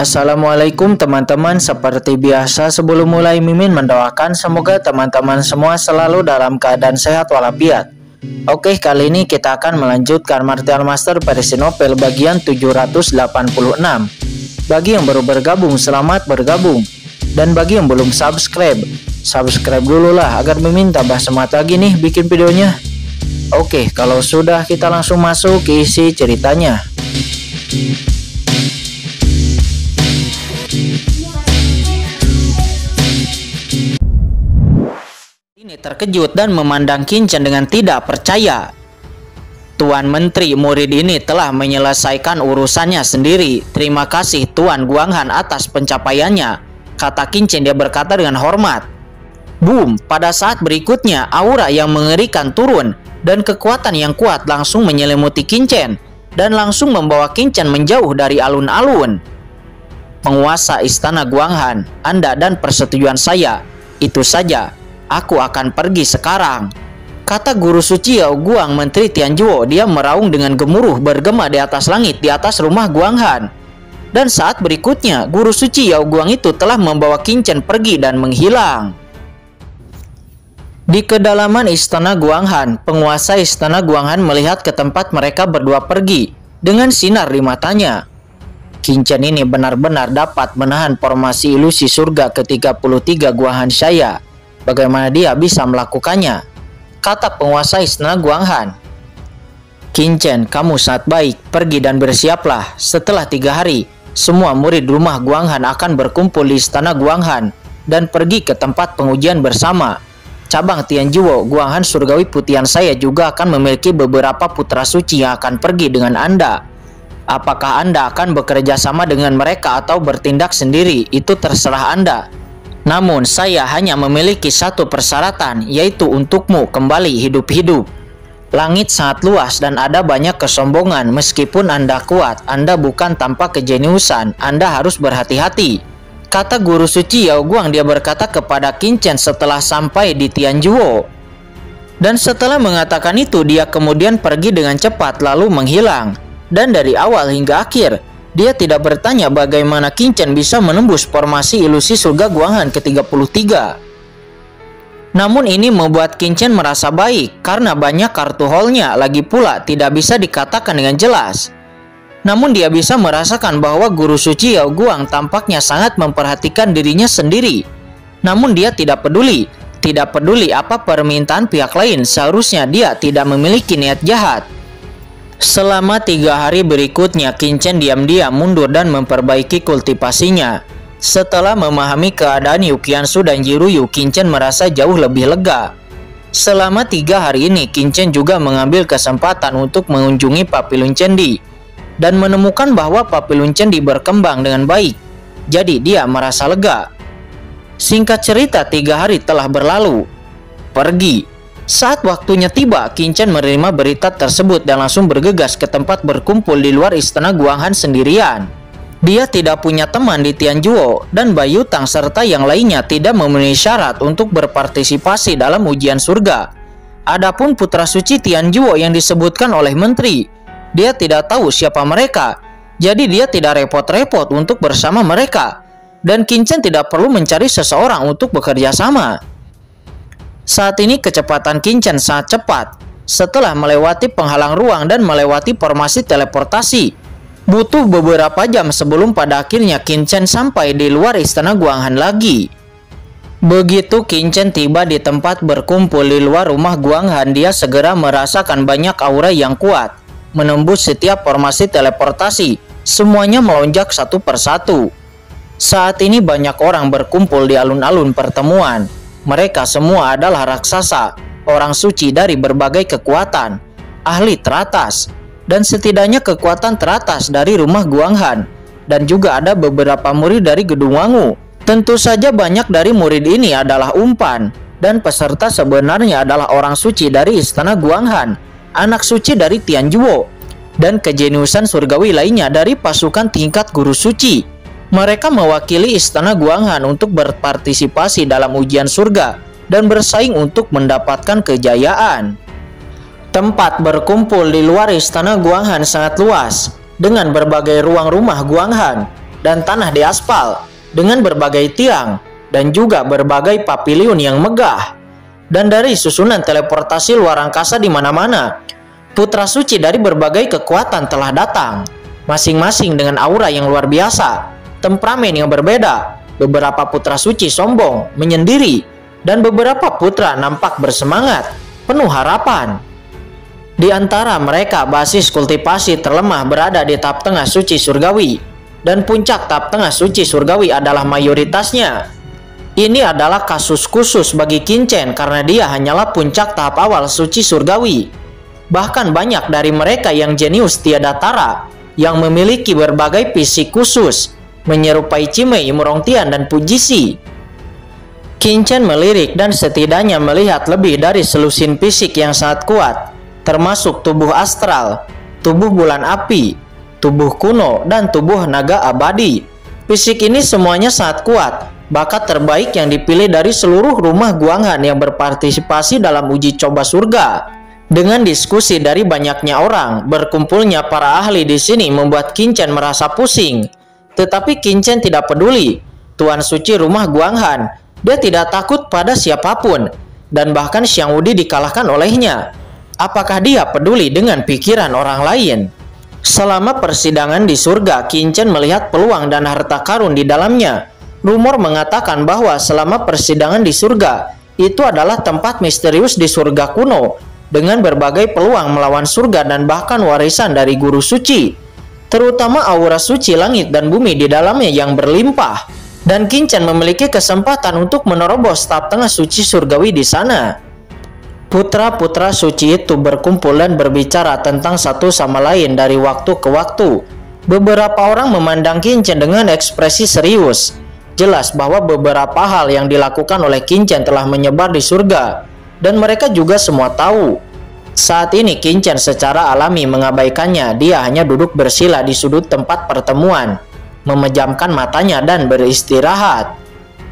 Assalamualaikum teman-teman, seperti biasa sebelum mulai Mimin mendoakan semoga teman-teman semua selalu dalam keadaan sehat walafiat. Oke, kali ini kita akan melanjutkan Martial Master versi novel bagian 786. Bagi yang baru bergabung, selamat bergabung. Dan bagi yang belum subscribe dulu lah agar Mimin tambah semangat lagi nih bikin videonya. Oke, kalau sudah kita langsung masuk ke isi ceritanya. Ini terkejut dan memandang Qingchen dengan tidak percaya. Tuan Menteri, murid ini telah menyelesaikan urusannya sendiri. Terima kasih Tuan Guanghan atas pencapaiannya, kata Qingchen. Dia berkata dengan hormat. Boom, pada saat berikutnya aura yang mengerikan turun dan kekuatan yang kuat langsung menyelimuti Qingchen dan langsung membawa Qingchen menjauh dari alun-alun. Penguasa Istana Guanghan, Anda dan persetujuan saya, itu saja. Aku akan pergi sekarang, kata guru suci Yao Guang, Menteri Tianzhuo. Dia meraung dengan gemuruh bergema di atas langit di atas rumah Guanghan. Dan saat berikutnya guru suci Yao Guang itu telah membawa Qingchen pergi dan menghilang. Di kedalaman Istana Guanghan, penguasa Istana Guanghan melihat ke tempat mereka berdua pergi dengan sinar di matanya. Qingchen ini benar-benar dapat menahan formasi ilusi surga ke-33 Guanghan Shaya. Bagaimana dia bisa melakukannya? Kata penguasa Istana Guanghan. Qingchen, kamu sangat baik. Pergi dan bersiaplah. Setelah 3 hari, semua murid rumah Guanghan akan berkumpul di Istana Guanghan dan pergi ke tempat pengujian bersama. Cabang Tianzhuo, Guanghan Surgawi Putihan saya juga akan memiliki beberapa putra suci yang akan pergi dengan Anda. Apakah Anda akan bekerja sama dengan mereka atau bertindak sendiri? Itu terserah Anda. Namun saya hanya memiliki satu persyaratan, yaitu untukmu kembali hidup-hidup. Langit sangat luas dan ada banyak kesombongan. Meskipun Anda kuat, Anda bukan tanpa kejeniusan. Anda harus berhati-hati, kata guru suci Yao Guang. Dia berkata kepada Qingchen setelah sampai di Tianzhuo. Dan setelah mengatakan itu, dia kemudian pergi dengan cepat lalu menghilang. Dan dari awal hingga akhir, dia tidak bertanya bagaimana Qingchen bisa menembus formasi ilusi surga Guanghan ke-33. Namun ini membuat Qingchen merasa baik karena banyak kartu haulnya, lagi pula tidak bisa dikatakan dengan jelas. Namun dia bisa merasakan bahwa guru suci Yao Guang tampaknya sangat memperhatikan dirinya sendiri. Namun dia tidak peduli apa permintaan pihak lain. Seharusnya dia tidak memiliki niat jahat. Selama 3 hari berikutnya, Qingchen diam-diam mundur dan memperbaiki kultivasinya. Setelah memahami keadaan Yu Qianzu dan Jiruyu, Qingchen merasa jauh lebih lega. Selama 3 hari ini, Qingchen juga mengambil kesempatan untuk mengunjungi Papilun Candi dan menemukan bahwa Papilun Candi berkembang dengan baik. Jadi dia merasa lega. Singkat cerita, 3 hari telah berlalu. Pergi. Saat waktunya tiba, Qingchen menerima berita tersebut dan langsung bergegas ke tempat berkumpul di luar Istana Guanghan sendirian. Dia tidak punya teman di Tianzhuo dan Bai Yutang serta yang lainnya tidak memenuhi syarat untuk berpartisipasi dalam ujian surga. Adapun putra suci Tianzhuo yang disebutkan oleh menteri, dia tidak tahu siapa mereka. Jadi dia tidak repot-repot untuk bersama mereka. Dan Qingchen tidak perlu mencari seseorang untuk bekerja sama. Saat ini kecepatan Qingchen sangat cepat. Setelah melewati penghalang ruang dan melewati formasi teleportasi, butuh beberapa jam sebelum pada akhirnya Qingchen sampai di luar Istana Guanghan lagi. Begitu Qingchen tiba di tempat berkumpul di luar rumah Guanghan, dia segera merasakan banyak aura yang kuat menembus setiap formasi teleportasi. Semuanya melonjak satu persatu. Saat ini banyak orang berkumpul di alun-alun pertemuan. Mereka semua adalah raksasa, orang suci dari berbagai kekuatan, ahli teratas, dan setidaknya kekuatan teratas dari rumah Guanghan. Dan juga ada beberapa murid dari Gedung Wangu. Tentu saja banyak dari murid ini adalah umpan, dan peserta sebenarnya adalah orang suci dari Istana Guanghan, anak suci dari Tianzhuo, dan kejeniusan surgawi lainnya dari pasukan tingkat guru suci. Mereka mewakili Istana Guanghan untuk berpartisipasi dalam ujian surga dan bersaing untuk mendapatkan kejayaan. Tempat berkumpul di luar Istana Guanghan sangat luas, dengan berbagai ruang rumah Guanghan. dan tanah di aspal dengan berbagai tiang dan juga berbagai pavilion yang megah. Dan dari susunan teleportasi luar angkasa di mana-mana, putra suci dari berbagai kekuatan telah datang, masing-masing dengan aura yang luar biasa, temperamen yang berbeda. Beberapa putra suci sombong, menyendiri, dan beberapa putra nampak bersemangat, penuh harapan. Di antara mereka, basis kultivasi terlemah berada di tahap tengah suci surgawi, dan puncak tahap tengah suci surgawi adalah mayoritasnya. Ini adalah kasus khusus bagi Qinchen karena dia hanyalah puncak tahap awal suci surgawi. Bahkan banyak dari mereka yang jenius tiada tara, yang memiliki berbagai fisik khusus, menyerupai Cimei, Murongtian, dan Pujisi. Qinchen melirik dan setidaknya melihat lebih dari selusin fisik yang sangat kuat, termasuk tubuh astral, tubuh bulan api, tubuh kuno, dan tubuh naga abadi. Fisik ini semuanya sangat kuat, bakat terbaik yang dipilih dari seluruh rumah Guanghan yang berpartisipasi dalam uji coba surga. Dengan diskusi dari banyaknya orang, berkumpulnya para ahli di sini membuat Qinchen merasa pusing. Tetapi Qinchen tidak peduli. Tuan suci rumah Guanghan, dia tidak takut pada siapapun, dan bahkan Xiang Wudi dikalahkan olehnya. Apakah dia peduli dengan pikiran orang lain? Selama persidangan di surga, Qinchen melihat peluang dan harta karun di dalamnya. Rumor mengatakan bahwa selama persidangan di surga, itu adalah tempat misterius di surga kuno, dengan berbagai peluang melawan surga dan bahkan warisan dari guru suci, terutama aura suci langit dan bumi di dalamnya yang berlimpah. Dan Qinchen memiliki kesempatan untuk menerobos tahap tengah suci surgawi di sana. Putra-putra suci itu berkumpul dan berbicara tentang satu sama lain dari waktu ke waktu. Beberapa orang memandang Qinchen dengan ekspresi serius. Jelas bahwa beberapa hal yang dilakukan oleh Qinchen telah menyebar di surga, dan mereka juga semua tahu. Saat ini Qinchen secara alami mengabaikannya. Dia hanya duduk bersila di sudut tempat pertemuan, memejamkan matanya dan beristirahat.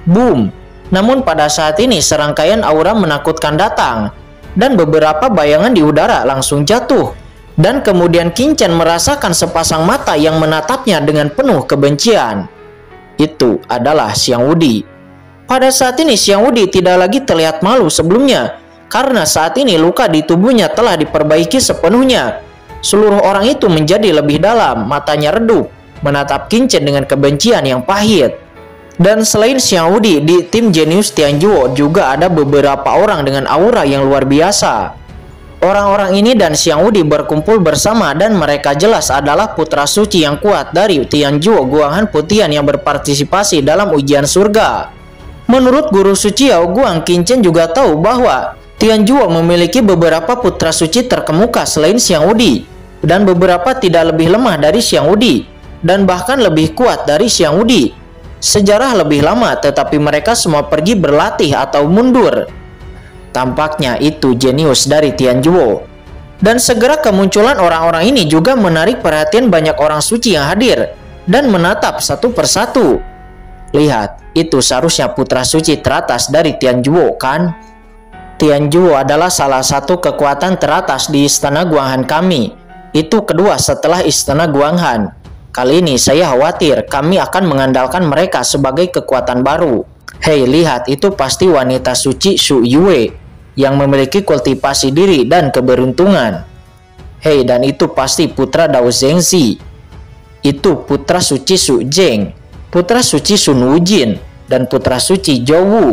Boom! Namun pada saat ini serangkaian aura menakutkan datang, dan beberapa bayangan di udara langsung jatuh. Dan kemudian Qinchen merasakan sepasang mata yang menatapnya dengan penuh kebencian. Itu adalah Xiang Wudi. Pada saat ini Xiang Wudi tidak lagi terlihat malu sebelumnya, karena saat ini luka di tubuhnya telah diperbaiki sepenuhnya. Seluruh orang itu menjadi lebih dalam, matanya redup, menatap Qinchen dengan kebencian yang pahit. Dan selain Xiang Wudi, di tim jenius Tianjuo juga ada beberapa orang dengan aura yang luar biasa. Orang-orang ini dan Xiang Wudi berkumpul bersama, dan mereka jelas adalah putra suci yang kuat dari Tianjuo Guanghan Putian yang berpartisipasi dalam ujian surga. Menurut guru suci Yao Guang, Qinchen juga tahu bahwa Tianjuo memiliki beberapa putra suci terkemuka selain Xiang Wudi, dan beberapa tidak lebih lemah dari Xiang Wudi, dan bahkan lebih kuat dari Xiang Wudi. Sejarah lebih lama, tetapi mereka semua pergi berlatih atau mundur. Tampaknya itu jenius dari Tianjuo. Dan segera kemunculan orang-orang ini juga menarik perhatian banyak orang suci yang hadir dan menatap satu persatu. Lihat, itu seharusnya putra suci teratas dari Tianjuo, kan? Tianjuo adalah salah satu kekuatan teratas di istana Guanghan kami. Itu kedua setelah istana Guanghan. Kali ini saya khawatir kami akan mengandalkan mereka sebagai kekuatan baru. Hei, lihat, itu pasti wanita suci Su Yue yang memiliki kultivasi diri dan keberuntungan. Hei, dan itu pasti putra Dao Zhengzi. Itu putra suci Su Zheng, putra suci Sun Wujin, dan putra suci Zhou Wu.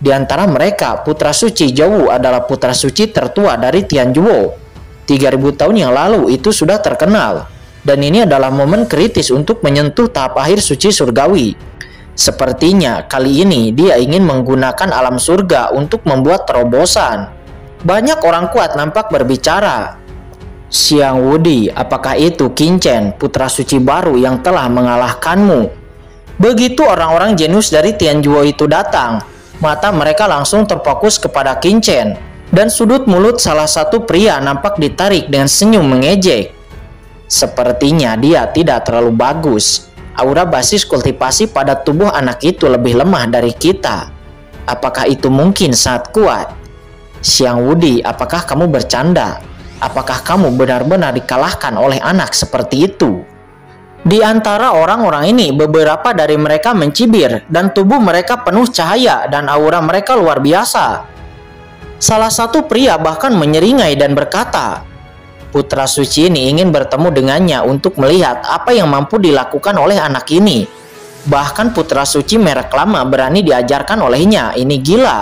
Di antara mereka, putra suci Zhou Wu adalah putra suci tertua dari Tianjuo. 3000 tahun yang lalu itu sudah terkenal. Dan ini adalah momen kritis untuk menyentuh tahap akhir suci surgawi. Sepertinya kali ini dia ingin menggunakan alam surga untuk membuat terobosan. Banyak orang kuat nampak berbicara. Xiang Wudi, apakah itu Qinchen, putra suci baru yang telah mengalahkanmu? Begitu orang-orang jenius dari Tianjuo itu datang, mata mereka langsung terfokus kepada Qinchen, dan sudut mulut salah satu pria nampak ditarik dengan senyum mengejek. Sepertinya dia tidak terlalu bagus. Aura basis kultivasi pada tubuh anak itu lebih lemah dari kita. Apakah itu mungkin sangat kuat? Xiang Wudi, apakah kamu bercanda? Apakah kamu benar-benar dikalahkan oleh anak seperti itu? Di antara orang-orang ini, beberapa dari mereka mencibir dan tubuh mereka penuh cahaya dan aura mereka luar biasa. Salah satu pria bahkan menyeringai dan berkata, putra suci ini ingin bertemu dengannya untuk melihat apa yang mampu dilakukan oleh anak ini. Bahkan putra suci merek lama berani diajarkan olehnya. Ini gila.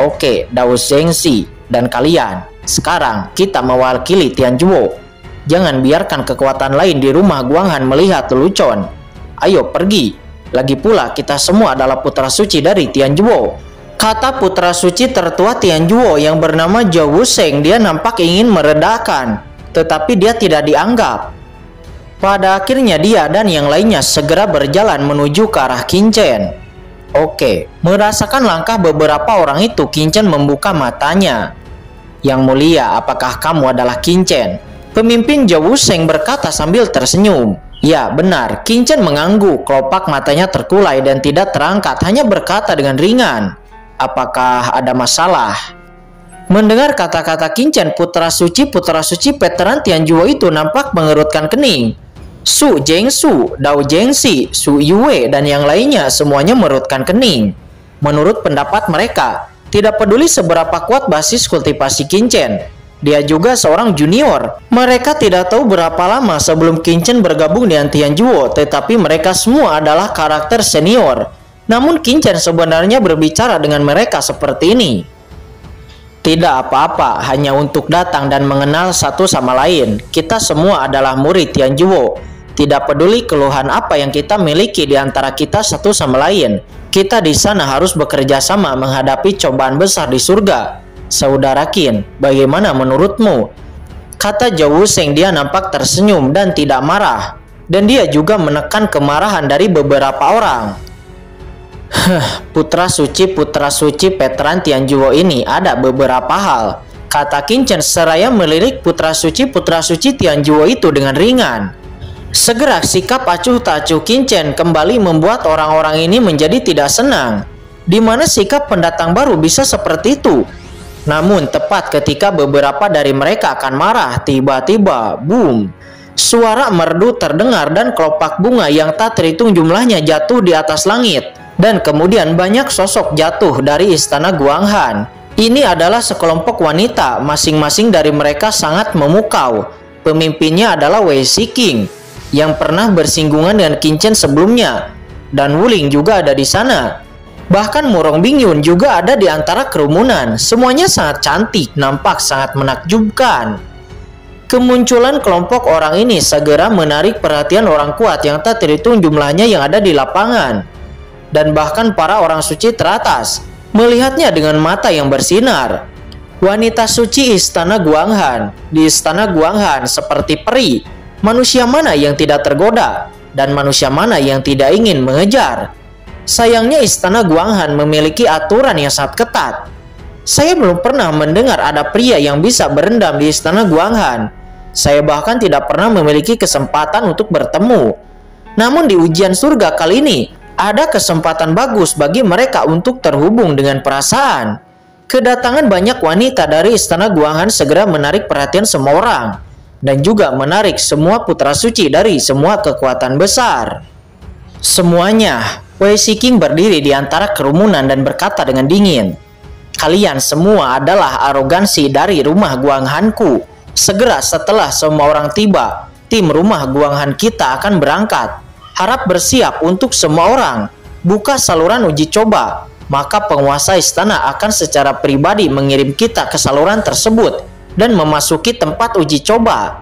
Oke, Dao Zhengxi dan kalian, sekarang kita mewakili Tianzhuo. Jangan biarkan kekuatan lain di rumah Guanghan melihat lelucon. Ayo pergi. Lagi pula kita semua adalah putra suci dari Tianzhuo. Kata putra suci tertua Tianzhuo yang bernama Zhou Wusheng. Dia nampak ingin meredakan, tetapi dia tidak dianggap. Pada akhirnya dia dan yang lainnya segera berjalan menuju ke arah Qin Chen. Oke, merasakan langkah beberapa orang itu, Qin Chen membuka matanya. Yang mulia, apakah kamu adalah Qin Chen? Pemimpin Zhou Wusheng berkata sambil tersenyum. Ya, benar. Qin Chen mengangguk, kelopak matanya terkulai dan tidak terangkat, hanya berkata dengan ringan, apakah ada masalah? Mendengar kata-kata Qin Chen, putra suci veteran Tianzhuo itu nampak mengerutkan kening. Su Zhengsu, Dao Zhengxi, Su Yue, dan yang lainnya semuanya mengerutkan kening. Menurut pendapat mereka, tidak peduli seberapa kuat basis kultivasi Qin Chen, dia juga seorang junior. Mereka tidak tahu berapa lama sebelum Qin Chen bergabung dengan Tianzhuo, tetapi mereka semua adalah karakter senior. Namun Qin Chen sebenarnya berbicara dengan mereka seperti ini. Tidak apa-apa, hanya untuk datang dan mengenal satu sama lain. Kita semua adalah murid Tianzhuo. Tidak peduli keluhan apa yang kita miliki di antara kita satu sama lain. Kita di sana harus bekerja sama menghadapi cobaan besar di surga. Saudara Qin, bagaimana menurutmu? Kata Zhou Wusheng. Dia nampak tersenyum dan tidak marah. Dan dia juga menekan kemarahan dari beberapa orang. Putra suci veteran Tianzhuo ini ada beberapa hal, kata Qin Chen seraya melirik putra suci Tianzhuo itu dengan ringan. Segera sikap acuh tak acuh Qin Chen kembali membuat orang-orang ini menjadi tidak senang. Di mana sikap pendatang baru bisa seperti itu? Namun tepat ketika beberapa dari mereka akan marah, tiba-tiba boom, suara merdu terdengar dan kelopak bunga yang tak terhitung jumlahnya jatuh di atas langit. Dan kemudian banyak sosok jatuh dari istana Guanghan. Ini adalah sekelompok wanita, masing-masing dari mereka sangat memukau. Pemimpinnya adalah Wei Shiqing yang pernah bersinggungan dengan Qin Chen sebelumnya. Dan Wuling juga ada di sana. Bahkan Murong Bingyun juga ada di antara kerumunan. Semuanya sangat cantik, nampak sangat menakjubkan. Kemunculan kelompok orang ini segera menarik perhatian orang kuat yang tak terhitung jumlahnya yang ada di lapangan. Dan bahkan para orang suci teratas melihatnya dengan mata yang bersinar. Wanita suci istana Guanghan. Di istana Guanghan seperti peri. Manusia mana yang tidak tergoda? Dan manusia mana yang tidak ingin mengejar? Sayangnya istana Guanghan memiliki aturan yang sangat ketat. Saya belum pernah mendengar ada pria yang bisa berendam di istana Guanghan. Saya bahkan tidak pernah memiliki kesempatan untuk bertemu. Namun di ujian surga kali ini, ada kesempatan bagus bagi mereka untuk terhubung dengan perasaan. Kedatangan banyak wanita dari istana Guanghan segera menarik perhatian semua orang. Dan juga menarik semua putra suci dari semua kekuatan besar. Semuanya. Wei Shiqing berdiri di antara kerumunan dan berkata dengan dingin, kalian semua adalah arogansi dari rumah Guanghanku. Segera setelah semua orang tiba, tim rumah Guanghan kita akan berangkat. Harap bersiap untuk semua orang. Buka saluran uji coba. Maka penguasa istana akan secara pribadi mengirim kita ke saluran tersebut dan memasuki tempat uji coba.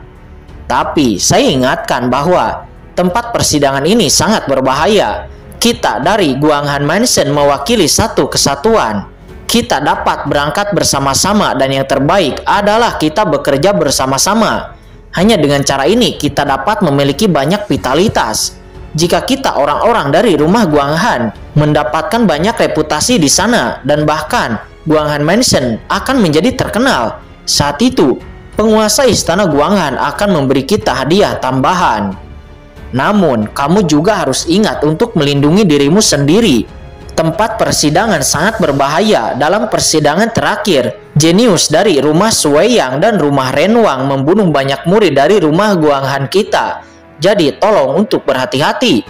Tapi saya ingatkan bahwa tempat persidangan ini sangat berbahaya. Kita dari Guanghan Mansion mewakili satu kesatuan. Kita dapat berangkat bersama-sama dan yang terbaik adalah kita bekerja bersama-sama. Hanya dengan cara ini kita dapat memiliki banyak vitalitas. Jika kita orang-orang dari rumah Guanghan mendapatkan banyak reputasi di sana dan bahkan Guanghan Mansion akan menjadi terkenal. Saat itu, penguasa istana Guanghan akan memberi kita hadiah tambahan. Namun, kamu juga harus ingat untuk melindungi dirimu sendiri. Tempat persidangan sangat berbahaya. Dalam persidangan terakhir, jenius dari rumah Shuiyang dan rumah Renwang membunuh banyak murid dari rumah Guanghan kita. Jadi tolong untuk berhati-hati,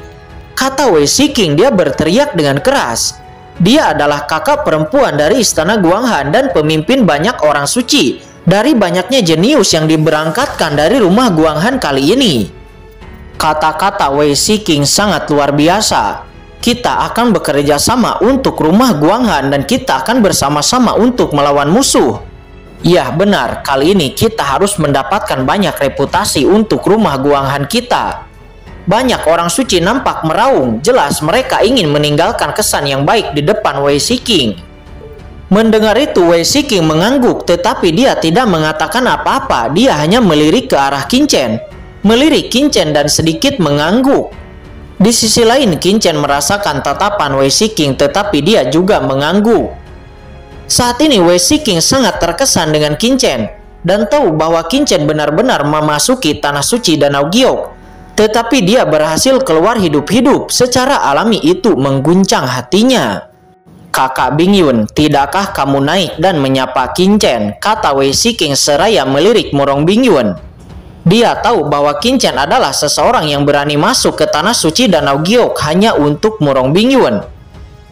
kata Wei Shiking. Dia berteriak dengan keras. Dia adalah kakak perempuan dari istana Guanghan dan pemimpin banyak orang suci dari banyaknya jenius yang diberangkatkan dari rumah Guanghan kali ini. Kata-kata Wei Shiking sangat luar biasa. Kita akan bekerja sama untuk rumah Guanghan dan kita akan bersama-sama untuk melawan musuh. Ya benar, kali ini kita harus mendapatkan banyak reputasi untuk rumah Guanghan kita. Banyak orang suci nampak meraung, jelas mereka ingin meninggalkan kesan yang baik di depan Wei Shiking. Mendengar itu Wei Shiking mengangguk, tetapi dia tidak mengatakan apa-apa. Dia hanya melirik ke arah Qin Chen, melirik Qin Chen dan sedikit mengangguk. Di sisi lain Qin Chen merasakan tatapan Wei Shiking, tetapi dia juga mengangguk. Saat ini Wei Shiking sangat terkesan dengan Qin Chen dan tahu bahwa Qin Chen benar-benar memasuki tanah suci Danau Giok. Tetapi dia berhasil keluar hidup-hidup. Secara alami itu mengguncang hatinya. Kakak Bing Yun, tidakkah kamu naik dan menyapa Qin Chen? Kata Wei Shiking seraya melirik Murong Bing Yun. Dia tahu bahwa Qin Chen adalah seseorang yang berani masuk ke tanah suci Danau Giok hanya untuk Murong Bing Yun.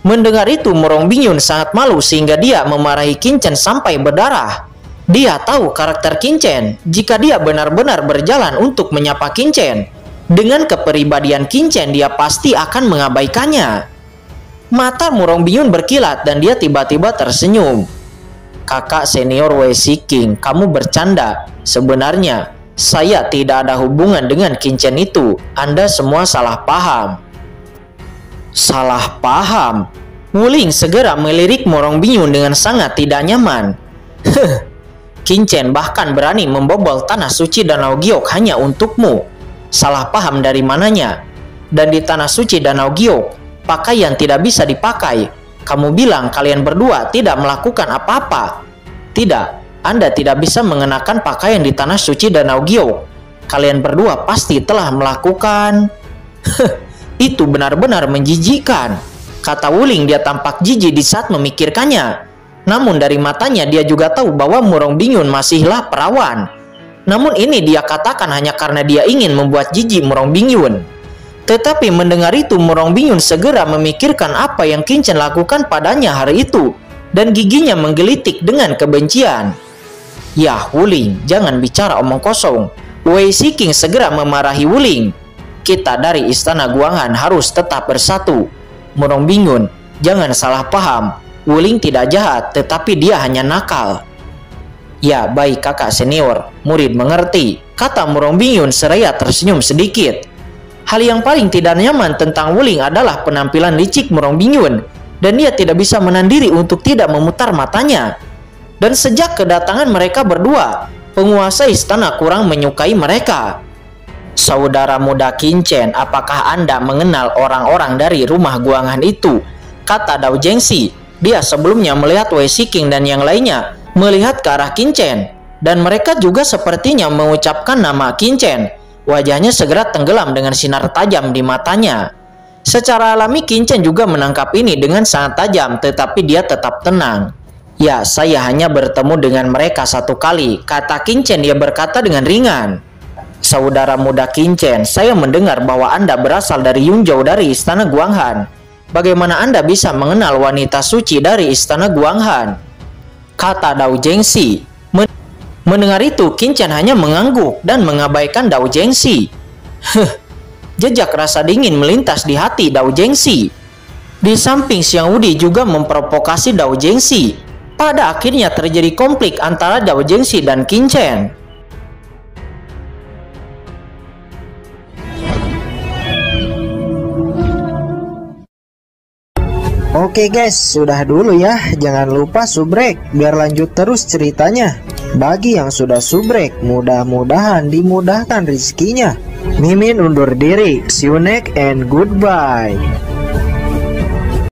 Mendengar itu Murong Bing Yun sangat malu sehingga dia memarahi Qin Chen sampai berdarah. Dia tahu karakter Qin Chen. Jika dia benar-benar berjalan untuk menyapa Qin Chen, dengan kepribadian Qin Chen dia pasti akan mengabaikannya. Mata Murong Bing Yun berkilat dan dia tiba-tiba tersenyum. Kakak senior Wei Shiking, kamu bercanda. Sebenarnya saya tidak ada hubungan dengan Qin Chen itu. Anda semua salah paham. Salah paham? Wuling segera melirik Murong Bing Yun dengan sangat tidak nyaman. Qin Chen bahkan berani membobol tanah suci Danau Giok hanya untukmu. Salah paham dari mananya? Dan di tanah suci Danau Giok, pakaian tidak bisa dipakai. Kamu bilang kalian berdua tidak melakukan apa-apa. Tidak, Anda tidak bisa mengenakan pakaian di tanah suci Danau Giok. Kalian berdua pasti telah melakukan. Itu benar-benar menjijikkan. Kata Wuling. Dia tampak jijik di saat memikirkannya. Namun dari matanya dia juga tahu bahwa Murong Bing Yun masihlah perawan. Namun ini dia katakan hanya karena dia ingin membuat jijik Murong Bing Yun. Tetapi mendengar itu Murong Bing Yun segera memikirkan apa yang Qin Chen lakukan padanya hari itu. Dan giginya menggelitik dengan kebencian. Yah Wuling, jangan bicara omong kosong. Wei Shiking segera memarahi Wuling. Kita dari istana Guanghan harus tetap bersatu. Murong Bing Yun, jangan salah paham. Wuling tidak jahat, tetapi dia hanya nakal. Ya baik kakak senior, murid mengerti, kata Murong Bing Yun seraya tersenyum sedikit. Hal yang paling tidak nyaman tentang Wuling adalah penampilan licik Murong Bing Yun, dan dia tidak bisa menahan diri untuk tidak memutar matanya. Dan sejak kedatangan mereka berdua, penguasa istana kurang menyukai mereka. Saudara muda Qin Chen, apakah Anda mengenal orang-orang dari rumah Guanghan itu? Kata Dao Jingxi. Dia sebelumnya melihat Wei Shiking dan yang lainnya melihat ke arah Qin Chen, dan mereka juga sepertinya mengucapkan nama Qin Chen. Wajahnya segera tenggelam dengan sinar tajam di matanya. Secara alami Qin Chen juga menangkap ini dengan sangat tajam, tetapi dia tetap tenang. Ya, saya hanya bertemu dengan mereka satu kali, kata Qin Chen. Dia berkata dengan ringan. Saudara muda Qin Chen, saya mendengar bahwa Anda berasal dari Yunzhou dari istana Guanghan. Bagaimana Anda bisa mengenal wanita suci dari istana Guanghan? Kata Dao Jingxi. Mendengar itu Qin Chen hanya mengangguk dan mengabaikan Dao Jingxi. Jejak rasa dingin melintas di hati Dao Jingxi. Di samping Xiang Wudi juga memprovokasi Dao Jingxi. Pada akhirnya terjadi konflik antara Dao Jingxi dan Qin Chen. Oke guys, sudah dulu ya. Jangan lupa subrek biar lanjut terus ceritanya. Bagi yang sudah subrek, mudah-mudahan dimudahkan rezekinya. Mimin undur diri. See you next and goodbye.